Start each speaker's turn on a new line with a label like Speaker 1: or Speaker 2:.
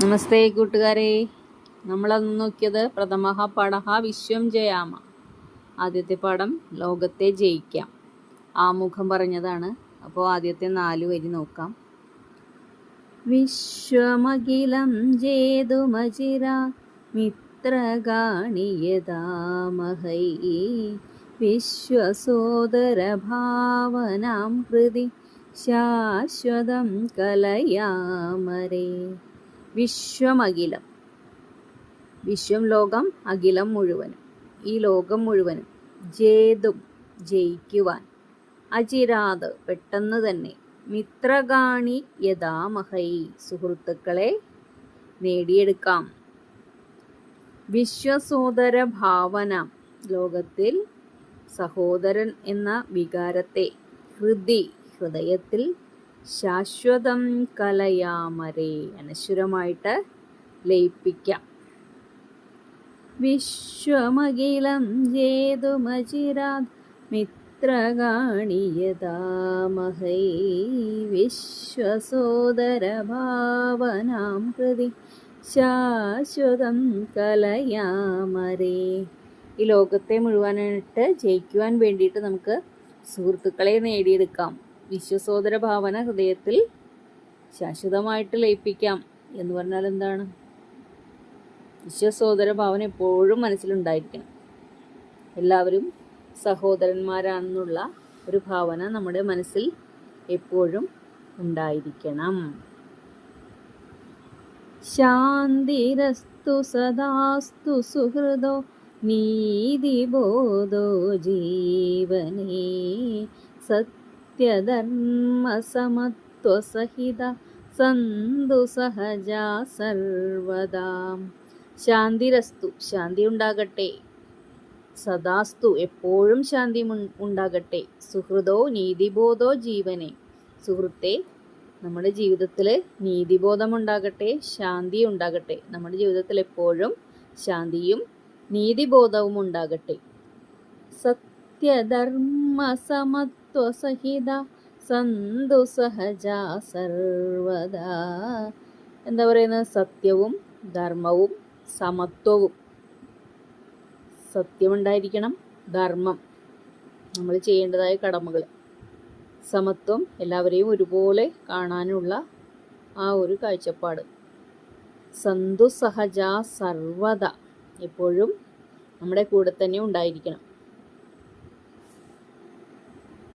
Speaker 1: നമസ്തേ കൂട്ടുകാരെ, നമ്മളന്ന് നോക്കിയത് പ്രഥമഃ പാഠഃ വിശ്വം ജയാമ. ആദ്യത്തെ പാഠം ലോകത്തെ ജയിക്കാം. ആമുഖം പറഞ്ഞതാണ്. അപ്പോൾ ആദ്യത്തെ 4 വരി നോക്കാം. വിശ്വമഖിലം ജേതുമജിരാ മിത്രഗാണിയതാമഹൈ വിശ്വസോദരഭാവനാം കൃതി ശാശ്വതം കലയാമരേ. വിശ്വമഖിലം, വിശ്വം ലോകം, അഖിലം മുഴുവനും, ഈ ലോകം മുഴുവനും, ജേതും ജയിക്കുവാൻ, അചിരാത് പെട്ടെന്ന് തന്നെ, മിത്രഗാണി യഥാമഹൈ സുഹൃത്തുക്കളെ നേടിയെടുക്കാം, വിശ്വസോദര ഭാവന ലോകത്തിൽ സഹോദരൻ എന്ന വികാരത്തെ, ഹൃദയത്തിൽ, ശാശ്വതം കലയാമരേ അനശ്വരമായിട്ട് ലയിപ്പിക്കാം. വിശ്വമഖിലം ജേതുമചിരാത് മിത്രഗാണിയതാമഹൈ വിശ്വസോദരഭാവനാം കൃതി ശാശ്വതം കലയാമരേ. ഈ ലോകത്തെ മുഴുവനായിട്ട് ജയിക്കുവാൻ വേണ്ടിയിട്ട് നമുക്ക് സുഹൃത്തുക്കളെ നേടിയെടുക്കാം. വിശ്വസോദര ഭാവന ഹൃദയത്തിൽ ശാശ്വതമായിട്ട് ലയിപ്പിക്കാം എന്ന് പറഞ്ഞാൽ എന്താണ്? വിശ്വസോദര ഭാവന എപ്പോഴും മനസ്സിലുണ്ടായിരിക്കണം. എല്ലാവരും സഹോദരന്മാരാണെന്നുള്ള ഒരു ഭാവന നമ്മുടെ മനസ്സിൽ എപ്പോഴും ഉണ്ടായിരിക്കണം. ശാന്തിരസ്തു സദാസ്തു സുഹൃദോ നീതിബോധോ ജീവനേ സത്യധർമ്മസമത്വസഹിത സന്തു സഹജാ സർവദാ. ശാന്തിരസ്തു, ശാന്തി ഉണ്ടാകട്ടെ. സദാസ്തു, എപ്പോഴും ശാന്തി ഉണ്ടാകട്ടെ. സുഹൃദോ നീതിബോധോ ജീവനെ, സുഹൃത്തെ നമ്മുടെ ജീവിതത്തിൽ നീതിബോധം ഉണ്ടാകട്ടെ, ശാന്തി ഉണ്ടാകട്ടെ. നമ്മുടെ ജീവിതത്തിൽ എപ്പോഴും ശാന്തിയും നീതിബോധവും ഉണ്ടാകട്ടെ. സത്യധർമ്മസമത്വസഹിത സന്തു സഹജാ സർവദാ. എന്താ പറയുന്നത്? സത്യവും ധർമ്മവും സമത്വവും. സത്യമുണ്ടായിരിക്കണം, ധർമ്മം, നമ്മൾ ചെയ്യേണ്ടതായ കടമകൾ, സമത്വം, എല്ലാവരെയും ഒരുപോലെ കാണാനുള്ള ആ ഒരു കാഴ്ചപ്പാട്. സന്തു സഹജാ സർവദാ, എപ്പോഴും നമ്മുടെ കൂടെ തന്നെ ഉണ്ടായിരിക്കണം.